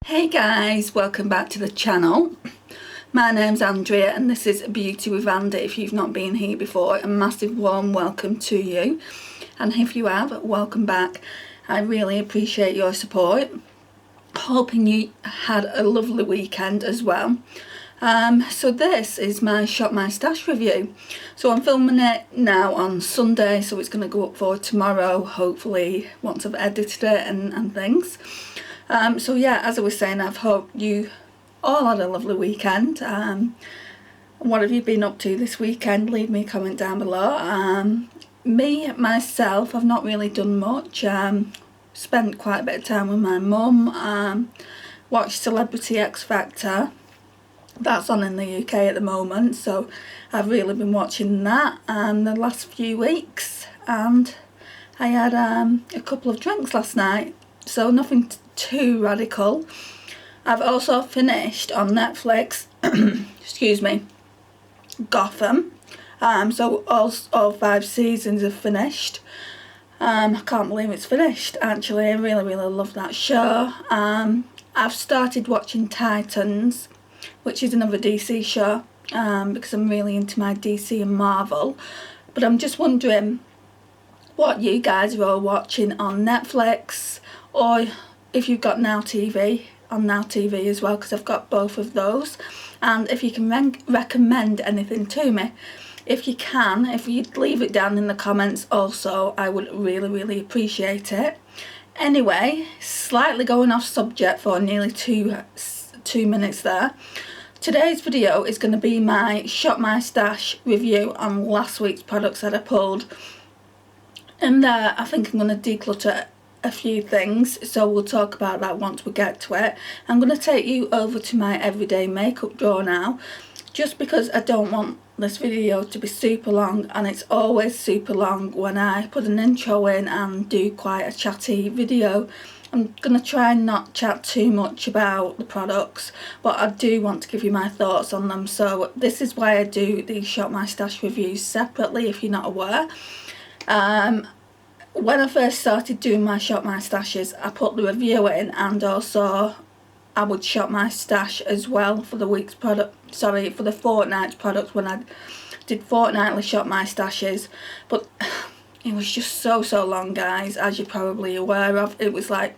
Hey guys, welcome back to the channel. My name's Andrea and this is Beauty with Andy. If you've not been here before, a massive warm welcome to you, and if you have, welcome back. I really appreciate your support. Hoping you had a lovely weekend as well. So this is my Shop My Stash review. So I'm filming it now on Sunday, so it's going to go up for tomorrow, hopefully, once I've edited it and things. So yeah, as I was saying, I've hoped you all had a lovely weekend. What have you been up to this weekend? Leave me a comment down below. Myself, I've not really done much. Spent quite a bit of time with my mum. Watched Celebrity X Factor. That's on in the UK at the moment, so I've really been watching that the last few weeks, and I had a couple of drinks last night, so nothing too radical. I've also finished on Netflix excuse me, Gotham. So all 5 seasons have finished. I can't believe it's finished, actually. I really love that show. I've started watching Titans, which is another DC show, because I'm really into my DC and Marvel. But I'm just wondering what you guys are all watching on Netflix, or if you've got Now TV, on Now TV as well, because I've got both of those. And if you can recommend anything to me, if you can, if you'd leave it down in the comments also, I would really appreciate it. Anyway, slightly going off subject for nearly two minutes there. Today's video is going to be my Shop My Stash review on last week's products that I pulled. In there, I think I'm going to declutter a few things, so we'll talk about that once we get to it. I'm going to take you over to my everyday makeup drawer now, just because I don't want this video to be super long, and it's always super long when I put an intro in and do quite a chatty video. I'm going to try and not chat too much about the products, but I do want to give you my thoughts on them. So this is why I do the Shop My Stash reviews separately, if you're not aware. When I first started doing my Shop My Stashes, I put the review in, and also I would shop my stash as well for the week's product, sorry, for the fortnight's products, when I did fortnightly Shop My Stashes. But it was just so long, guys, as you're probably aware of. It was like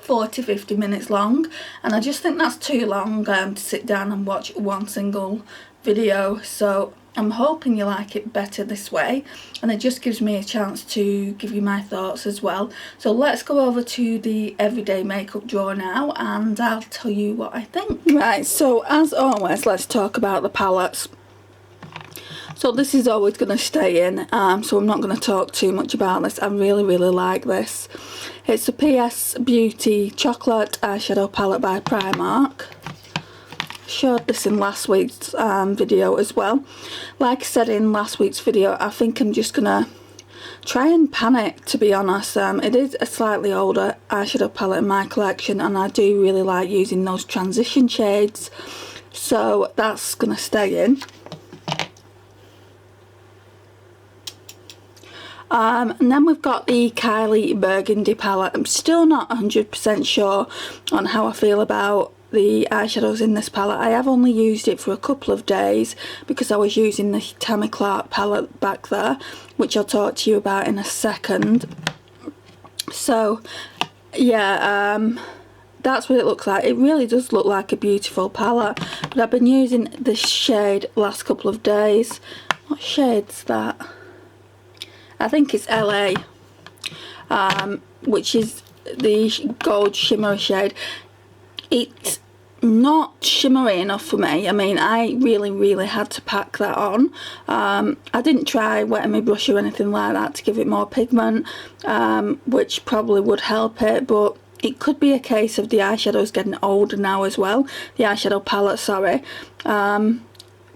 40-50 minutes long, and I just think that's too long to sit down and watch one single video. So I'm hoping you like it better this way, and it just gives me a chance to give you my thoughts as well. So let's go over to the everyday makeup drawer now, and I'll tell you what I think. Right, so as always, let's talk about the palettes. So this is always going to stay in, so I'm not going to talk too much about this. I really like this. It's the PS Beauty Chocolate Eyeshadow Palette by Primark. Showed this in last week's video as well. Like I said in last week's video, I think I'm just going to try and pan it, to be honest. It is a slightly older eyeshadow palette in my collection, and I do really like using those transition shades. So that's going to stay in. And then we've got the Kylie Burgundy palette. I'm still not 100% sure on how I feel about the eyeshadows in this palette. I have only used it for a couple of days because I was using the Tammy Clark palette back there, which I'll talk to you about in a second. So yeah, that's what it looks like. It really does look like a beautiful palette, but I've been using this shade last couple of days. What shade's that? I think it's LA, which is the gold shimmery shade. It's not shimmery enough for me. I mean, I really had to pack that on. I didn't try wetting my brush or anything like that to give it more pigment, which probably would help it, but it could be a case of the eyeshadows getting older now as well. The eyeshadow palette, sorry.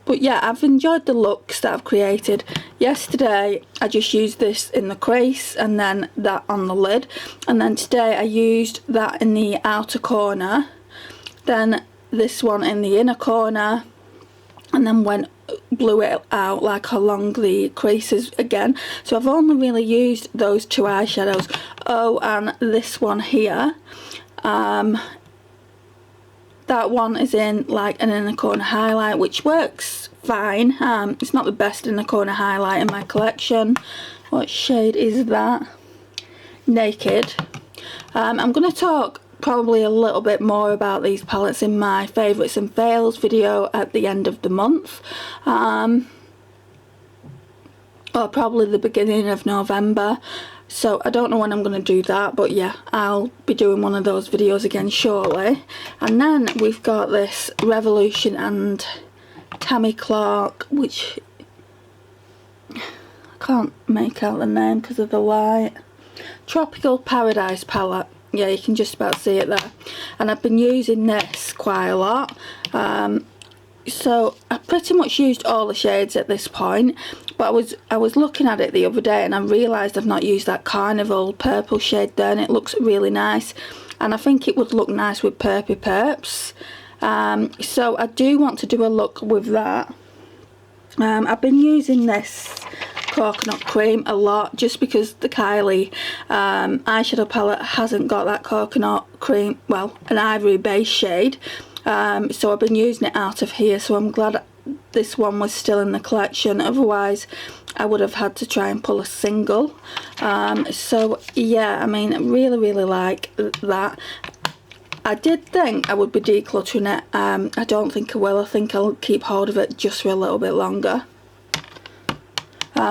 But yeah, I've enjoyed the looks that I've created. Yesterday I just used this in the crease and then that on the lid, and then today I used that in the outer corner, then this one in the inner corner, and then blew it out like along the creases again. So I've only really used those 2 eyeshadows. Oh, and this one here, that one is in like an inner corner highlight, which works fine. It's not the best inner corner highlight in my collection. What shade is that? Naked. I'm going to talk probably a little bit more about these palettes in my favourites and fails video at the end of the month. Or probably the beginning of November. So I don't know when I'm going to do that, but yeah, I'll be doing one of those videos again shortly. And then we've got this Revolution and Tammy Clark, which I can't make out the name because of the light. Tropical Paradise palette. Yeah, you can just about see it there. And I've been using this quite a lot. So I pretty much used all the shades at this point, but I was looking at it the other day and I realised I've not used that Carnival purple shade there, and it looks really nice, and I think it would look nice with Perpy Perps. So I do want to do a look with that. I've been using this coconut cream a lot just because the Kylie eyeshadow palette hasn't got that coconut cream, well, an ivory base shade. So I've been using it out of here, so I'm glad this one was still in the collection, otherwise I would have had to try and pull a single. So yeah, I mean, really like that. I did think I would be decluttering it. I don't think I will. I think I'll keep hold of it just for a little bit longer.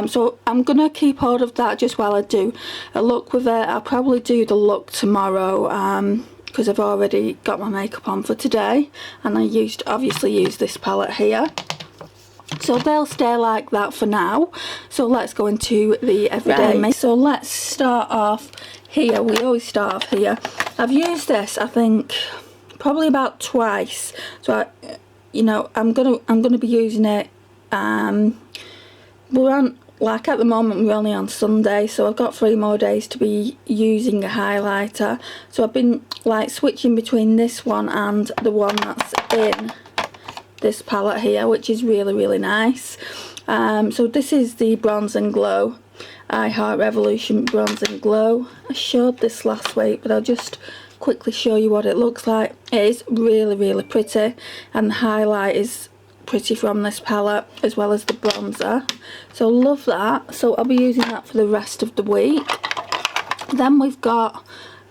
So I'm going to keep hold of that just while I do a look with it. I'll probably do the look tomorrow, because I've already got my makeup on for today, and I obviously used this palette here. So they'll stay like that for now. So let's go into the everyday makeup. So let's start off here. We always start off here. I've used this, I think, probably about twice. So I'm gonna be using it. We're on, like at the moment we're only on Sunday, so I've got 3 more days to be using a highlighter. So I've been like switching between this one and the one that's in this palette here, which is really nice. So this is the Bronze and Glow, I Heart Revolution Bronze and Glow. I showed this last week, but I'll just quickly show you what it looks like. It is really pretty, and the highlight is pretty from this palette, as well as the bronzer. So love that. So I'll be using that for the rest of the week. Then we've got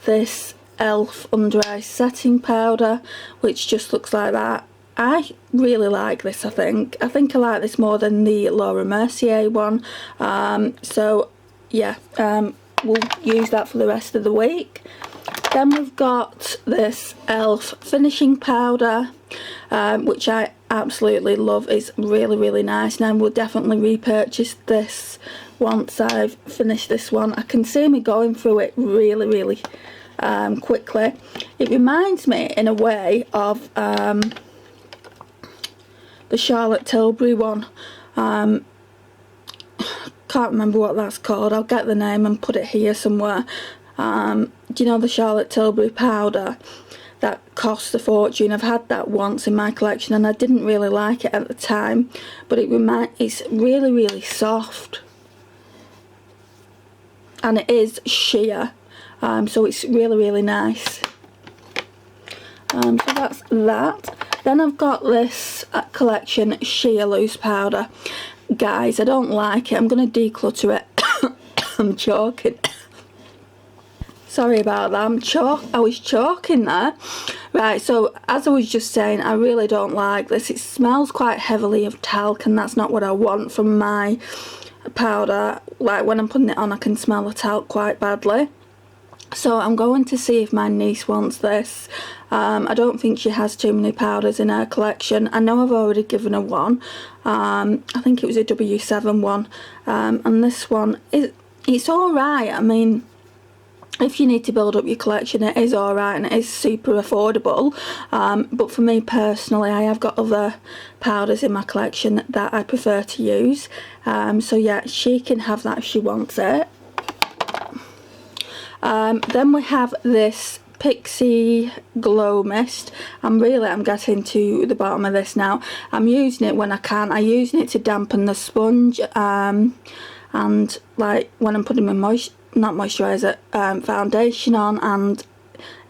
this e.l.f. Under Eye Setting Powder, which just looks like that. I really like this. I think I like this more than the Laura Mercier one. So yeah, we'll use that for the rest of the week. Then we've got this e.l.f. finishing powder, which I absolutely love. It's really nice, and I will definitely repurchase this once I've finished this one. I can see me going through it really quickly. It reminds me in a way of the Charlotte Tilbury one. Can't remember what that's called. I'll get the name and put it here somewhere. Do you know the Charlotte Tilbury powder that costs a fortune? I've had that once in my collection and I didn't really like it at the time, but it's really soft, and it is sheer, so it's really nice. So that's that. Then I've got this collection Sheer Loose powder. Guys, I don't like it. I'm going to declutter it. I'm choking. Sorry about that. I was choking there. Right, so as I was just saying, I really don't like this. It smells quite heavily of talc, and that's not what I want from my powder. Like when I'm putting it on, I can smell the talc quite badly. So I'm going to see if my niece wants this. I don't think she has too many powders in her collection. I know I've already given her one. I think it was a W7 one. And this one, it's alright. I mean, if you need to build up your collection, it is alright, and it is super affordable. But for me personally, I have got other powders in my collection that I prefer to use. So yeah, she can have that if she wants it. Then we have this Pixie Glow Mist. I'm getting to the bottom of this now. I'm using it when I can. I'm using it to dampen the sponge, and like when I'm putting my foundation on, and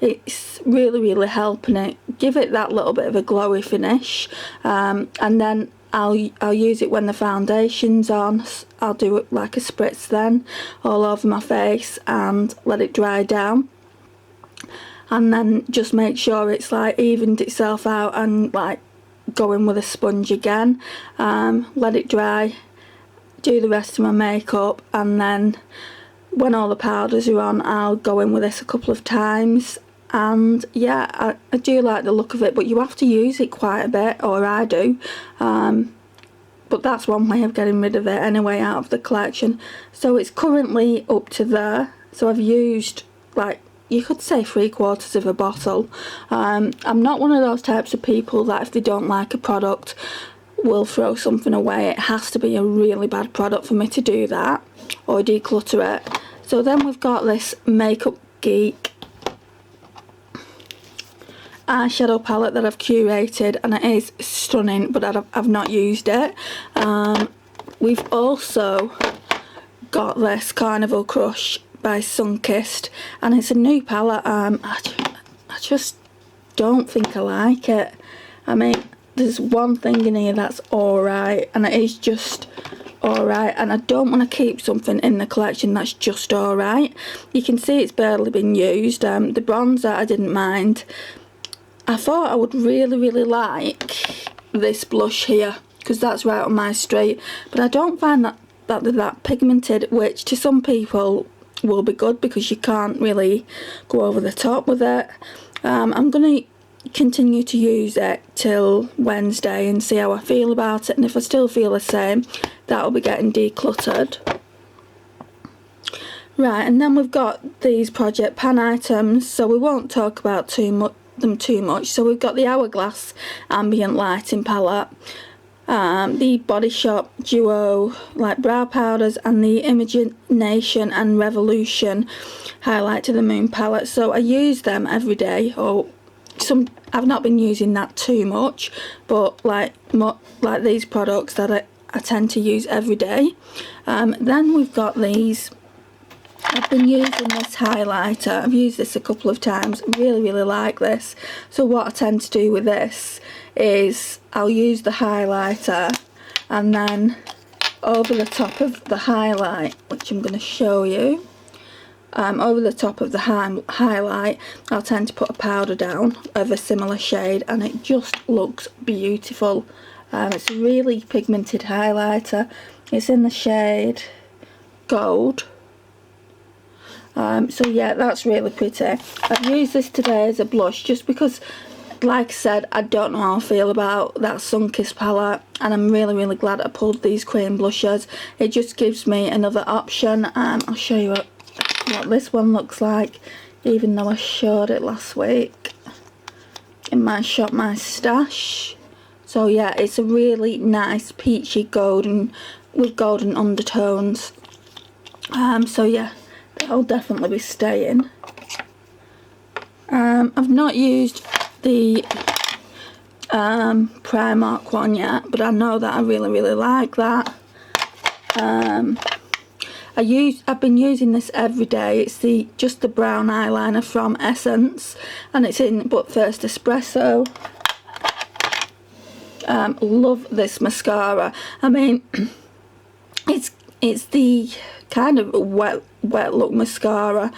it's really helping it give it that little bit of a glowy finish, and then I'll use it when the foundation's on. I'll do it like a spritz then all over my face and let it dry down, and then just make sure it's like evened itself out, and like go in with a sponge again, let it dry, do the rest of my makeup, and then when all the powders are on, I'll go in with this a couple of times. And yeah, I do like the look of it, but you have to use it quite a bit, or I do, but that's one way of getting rid of it anyway out of the collection. So it's currently up to there, so I've used, like, you could say 3/4 of a bottle. I'm not one of those types of people that if they don't like a product will throw something away. It has to be a really bad product for me to do that, or declutter it. So then we've got this Makeup Geek eyeshadow palette that I've curated, and it is stunning, but I've not used it. We've also got this Carnival Crush by Sunkissed, and it's a new palette. I just don't think I like it. I mean, there's one thing in here that's alright, and it is just alright, and I don't want to keep something in the collection that's just alright. You can see it's barely been used. The bronzer I didn't mind. I thought I would really like this blush here, because that's right on my street, but I don't find that they're that pigmented, which to some people will be good because you can't really go over the top with it. I'm going to continue to use it till Wednesday and see how I feel about it, and if I still feel the same, that'll be getting decluttered. Right, and then we've got these Project Pan items, so we won't talk about them too much. So we've got the Hourglass Ambient Lighting palette, the Body Shop Duo like brow powders, and the Imagination and Revolution Highlight to the Moon palette. So I use them every day, or I've not been using that too much, but like these products that I tend to use every day. Then we've got these. I've been using this highlighter. I've used this a couple of times. Really like this. So what I tend to do with this is I'll use the highlighter, and then over the top of the highlight, which I'm going to show you, over the top of the highlight, I'll tend to put a powder down of a similar shade, and it just looks beautiful. It's a really pigmented highlighter. It's in the shade Gold. So yeah, that's really pretty. I've used this today as a blush just because, like I said, I don't know how I feel about that Sunkissed palette, and I'm really glad I pulled these cream blushes. It just gives me another option. I'll show you what this one looks like, even though I showed it last week in my Shop My Stash. So yeah, it's a really nice peachy golden with golden undertones. So yeah, that'll definitely be staying. I've not used the Primark one yet, but I know that I really like that. I've been using this every day. It's just the brown eyeliner from Essence, and it's in But First Espresso. Love this mascara. I mean, it's the kind of wet look mascara.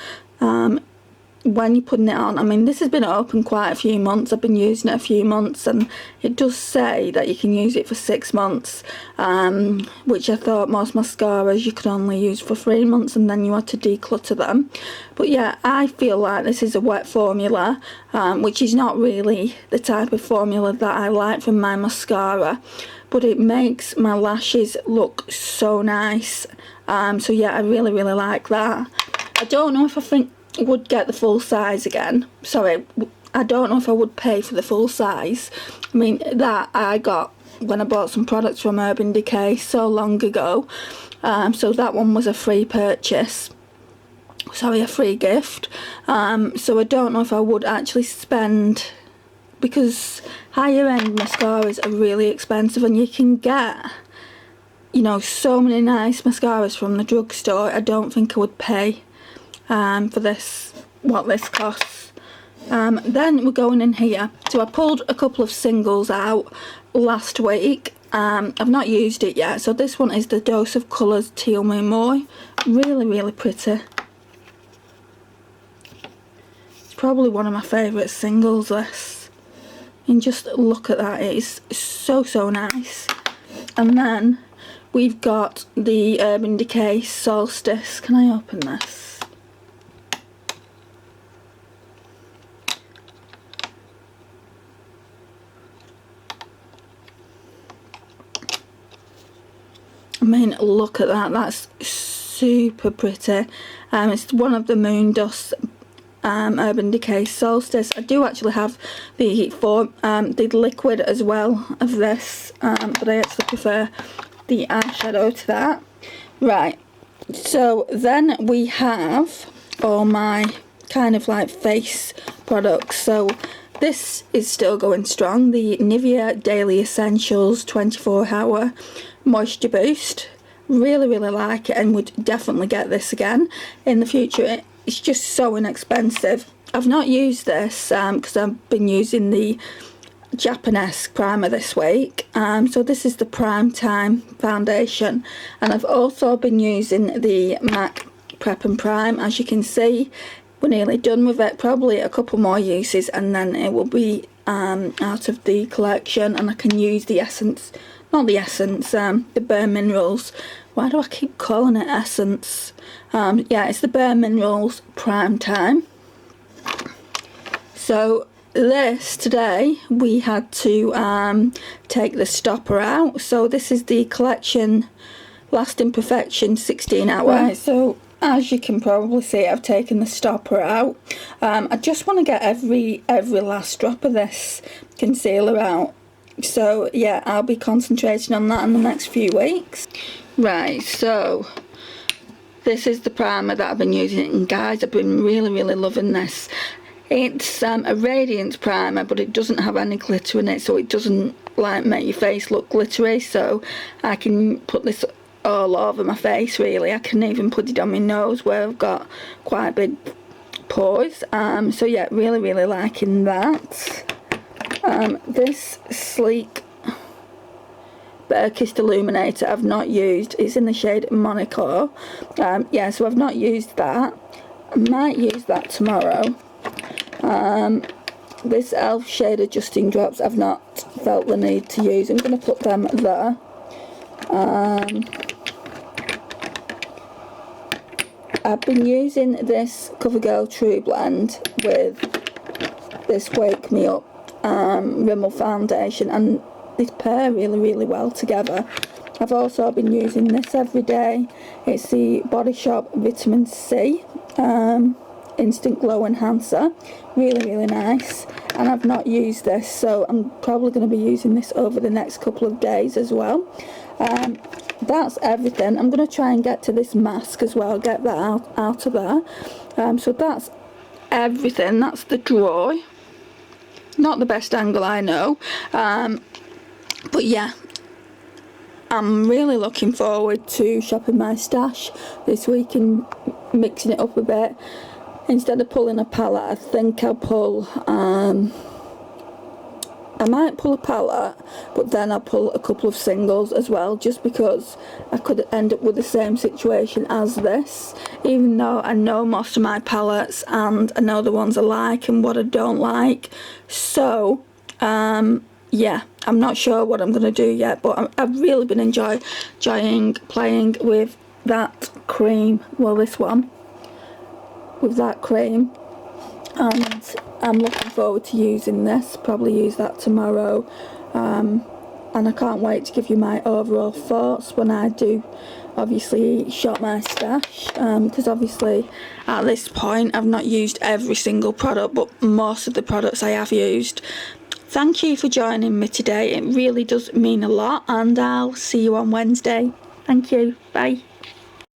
When you're putting it on, I mean, this has been open quite a few months. I've been using it a few months, and it does say that you can use it for 6 months, which I thought most mascaras you could only use for 3 months, and then you had to declutter them. But yeah, I feel like this is a wet formula, which is not really the type of formula that I like from my mascara, but it makes my lashes look so nice. So yeah, I really like that. I don't know if I would get the full size again. Sorry, I don't know if I would pay for the full size. I mean, that I got when I bought some products from Urban Decay so long ago. So that one was a free purchase. Sorry, a free gift. So I don't know if I would actually spend, because higher end mascaras are really expensive, and you can get, you know, so many nice mascaras from the drugstore. I don't think I would pay for this, what this costs. Then we're going in here. So I pulled a couple of singles out last week. I've not used it yet. So this one is the Dose of Colours Teal Moon Moi. Really, really pretty. It's probably one of my favourite singles, this. And just look at that. It is so, so nice. And then we've got the Urban Decay Solstice. Can I open this? I mean, look at that. That's super pretty. It's one of the Moon Dust Urban Decay Solstice. I do actually have the liquid as well of this, but I actually prefer the eyeshadow to that. Right, so then we have all my kind of like face products. So this is still going strong, the Nivea Daily Essentials 24-hour Moisture Boost. Really, really like it and would definitely get this again in the future. It's just so inexpensive. I've not used this because I've been using the Japanese primer this week. So this is the Prime Time foundation, and I've also been using the MAC Prep and Prime. As you can see, we're nearly done with it. Probably a couple more uses and then it will be out of the collection, and I can use the essence, not the essence, the Bare Minerals. Why do I keep calling it essence? Yeah, it's the Bare Minerals Prime Time. So this, today we had to take the stopper out. So this is the collection Lasting Perfection 16-hour. Right, so as you can probably see, I've taken the stopper out. I just want to get every last drop of this concealer out. So yeah, I'll be concentrating on that in the next few weeks. Right, so this is the primer that I've been using, and guys, I've been really, really loving this. It's a radiance primer, but it doesn't have any glitter in it, so it doesn't like make your face look glittery. So I can put this all over my face, really. I can even put it on my nose where I've got quite big pores. So yeah, really, really liking that. This Sleek Bare Kissed Illuminator I've not used. It's in the shade Monaco. Yeah, so I've not used that. I might use that tomorrow. This e.l.f. shade Adjusting Drops I've not felt the need to use. I'm going to put them there. I've been using this CoverGirl True Blend with this Wake Me Up Rimmel foundation, and they pair really, really well together. I've also been using this every day. It's the Body Shop Vitamin C Instant Glow Enhancer. Really, really nice. And I've not used this, so I'm probably going to be using this over the next couple of days as well. That's everything. I'm going to try and get to this mask as well, get that out of there. So that's everything. That's the drawer. Not the best angle, I know, but yeah, I'm really looking forward to shopping my stash this week and mixing it up a bit. Instead of pulling a palette, I think I'll pull I might pull a palette, but then I'll pull a couple of singles as well, just because I could end up with the same situation as this, even though I know most of my palettes and I know the ones I like and what I don't like. So yeah, I'm not sure what I'm going to do yet, but I've really been enjoying playing with that cream, well, this one, with that cream, and I'm looking forward to using this. Probably use that tomorrow, and I can't wait to give you my overall thoughts when I do obviously shop my stash, because obviously at this point I've not used every single product, but most of the products I have used. Thank you for joining me today, it really does mean a lot, and I'll see you on Wednesday. Thank you, bye.